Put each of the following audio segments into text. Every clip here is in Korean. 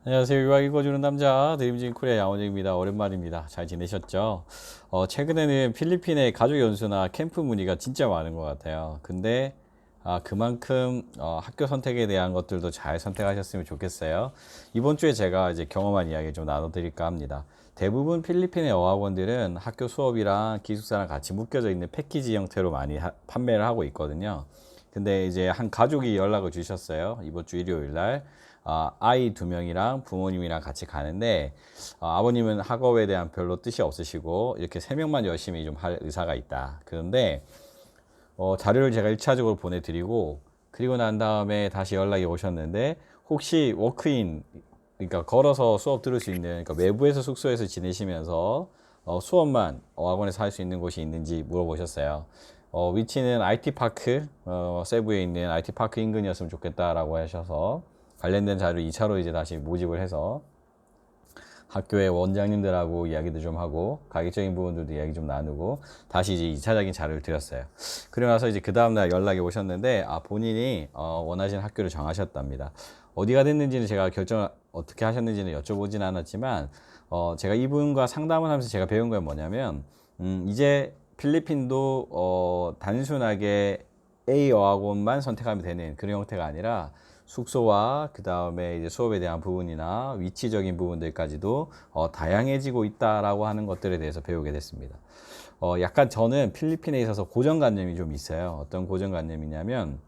안녕하세요. 유학 읽어주는 남자 드림진 코리아 양원영입니다. 오랜만입니다. 잘 지내셨죠? 최근에는 필리핀의 가족 연수나 캠프 문의가 진짜 많은 것 같아요. 근데 그만큼 학교 선택에 대한 것들도 잘 선택하셨으면 좋겠어요. 이번 주에 제가 이제 경험한 이야기 좀 나눠드릴까 합니다. 대부분 필리핀의 어학원들은 학교 수업이랑 기숙사랑 같이 묶여져 있는 패키지 형태로 많이 판매를 하고 있거든요. 근데 이제 한 가족이 연락을 주셨어요. 이번 주 일요일 날. 아이 두 명이랑 부모님이랑 같이 가는데, 아버님은 학업에 대한 별로 뜻이 없으시고, 이렇게 세 명만 열심히 좀 할 의사가 있다. 그런데, 자료를 제가 1차적으로 보내드리고, 그리고 난 다음에 다시 연락이 오셨는데, 혹시 워크인, 그러니까 걸어서 수업 들을 수 있는, 그러니까 외부에서 숙소에서 지내시면서 수업만 학원에서 할 수 있는 곳이 있는지 물어보셨어요. 위치는 IT파크, 세부에 있는 IT파크 인근이었으면 좋겠다라고 하셔서 관련된 자료 2차로 이제 다시 모집을 해서 학교의 원장님들하고 이야기도 좀 하고 가격적인 부분들도 이야기 좀 나누고 다시 이제 2차적인 자료를 드렸어요. 그러고 나서 이제 그 다음날 연락이 오셨는데 본인이 원하시는 학교를 정하셨답니다. 어디가 됐는지는 제가 결정을 어떻게 하셨는지는 여쭤보진 않았지만 제가 이분과 상담을 하면서 제가 배운 건 뭐냐면 이제 필리핀도 단순하게 A 어학원만 선택하면 되는 그런 형태가 아니라 숙소와 그 다음에 이제 수업에 대한 부분이나 위치적인 부분들까지도 다양해지고 있다라고 하는 것들에 대해서 배우게 됐습니다. 약간 저는 필리핀에 있어서 고정관념이 좀 있어요. 어떤 고정관념이냐면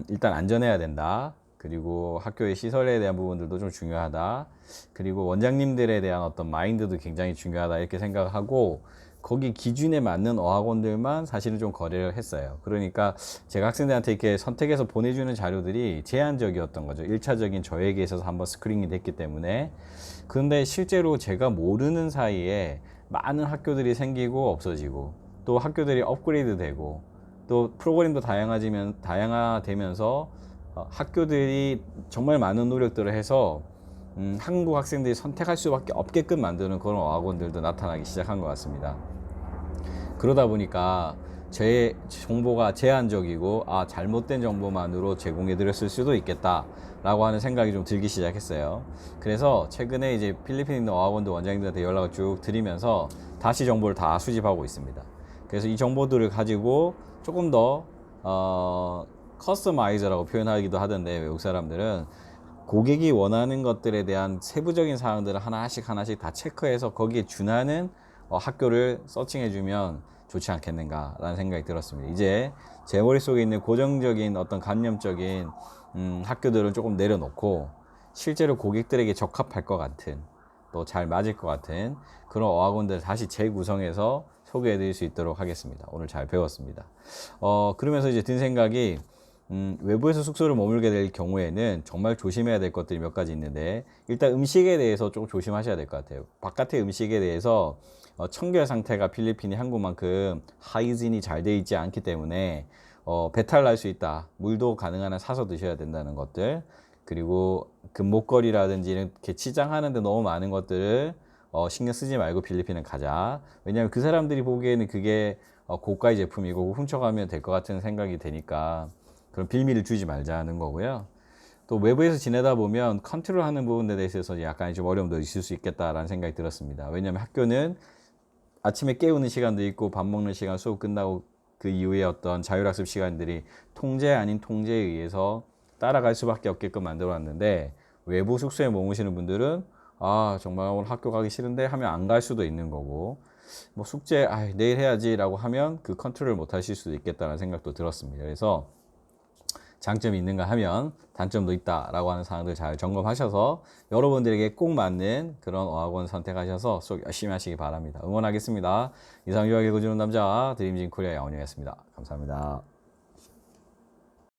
일단 안전해야 된다. 그리고 학교의 시설에 대한 부분들도 좀 중요하다. 그리고 원장님들에 대한 어떤 마인드도 굉장히 중요하다. 이렇게 생각하고 거기 기준에 맞는 어학원들만 사실은 좀 거래를 했어요. 그러니까 제가 학생들한테 이렇게 선택해서 보내주는 자료들이 제한적이었던 거죠. 1차적인 저에게 있어서 한번 스크린이 됐기 때문에. 그런데 실제로 제가 모르는 사이에 많은 학교들이 생기고 없어지고 또 학교들이 업그레이드 되고 또 프로그램도 다양화되면서 학교들이 정말 많은 노력들을 해서 한국 학생들이 선택할 수밖에 없게끔 만드는 그런 어학원들도 나타나기 시작한 것 같습니다. 그러다 보니까 제 정보가 제한적이고 잘못된 정보만으로 제공해 드렸을 수도 있겠다 라고 하는 생각이 좀 들기 시작했어요. 그래서 최근에 이제 필리핀 있는 어학원도 원장님들한테 연락을 쭉 드리면서 다시 정보를 다 수집하고 있습니다. 그래서 이 정보들을 가지고 조금 더 커스터마이즈라고 표현하기도 하던데 외국 사람들은 고객이 원하는 것들에 대한 세부적인 사항들을 하나씩 다 체크해서 거기에 준하는 학교를 서칭해주면 좋지 않겠는가라는 생각이 들었습니다. 이제 제 머릿속에 있는 고정적인 어떤 관념적인 학교들은 조금 내려놓고 실제로 고객들에게 적합할 것 같은 또 잘 맞을 것 같은 그런 어학원들을 다시 재구성해서 소개해 드릴 수 있도록 하겠습니다. 오늘 잘 배웠습니다. 그러면서 이제 든 생각이 외부에서 숙소를 머물게 될 경우에는 정말 조심해야 될 것들이 몇 가지 있는데 일단 음식에 대해서 좀 조심하셔야 될 것 같아요. 바깥의 음식에 대해서 청결 상태가 필리핀이 한국만큼 하이진이 잘 돼 있지 않기 때문에 배탈 날 수 있다. 물도 가능한 한 사서 드셔야 된다는 것들. 그리고 금목걸이라든지 이렇게 치장하는데 너무 많은 것들을 신경 쓰지 말고 필리핀은 가자. 왜냐하면 그 사람들이 보기에는 그게 고가의 제품이고 훔쳐가면 될 것 같은 생각이 되니까 그런 빌미를 주지 말자는 거고요. 또 외부에서 지내다 보면 컨트롤하는 부분에 대해서 약간 좀 어려움도 있을 수 있겠다라는 생각이 들었습니다. 왜냐하면 학교는 아침에 깨우는 시간도 있고 밥 먹는 시간 수업 끝나고 그 이후에 어떤 자율학습 시간들이 통제 아닌 통제에 의해서 따라갈 수밖에 없게끔 만들어 놨는데 외부 숙소에 머무시는 분들은 정말 오늘 학교 가기 싫은데 하면 안 갈 수도 있는 거고 뭐 숙제 내일 해야지라고 하면 그 컨트롤을 못 하실 수도 있겠다는 생각도 들었습니다. 그래서 장점이 있는가 하면 단점도 있다라고 하는 사항들 잘 점검하셔서 여러분들에게 꼭 맞는 그런 어학원 선택하셔서 수업 열심히 하시기 바랍니다. 응원하겠습니다. 이상 유학 읽어주는 남자 드림진 코리아 양원영이었습니다. 감사합니다.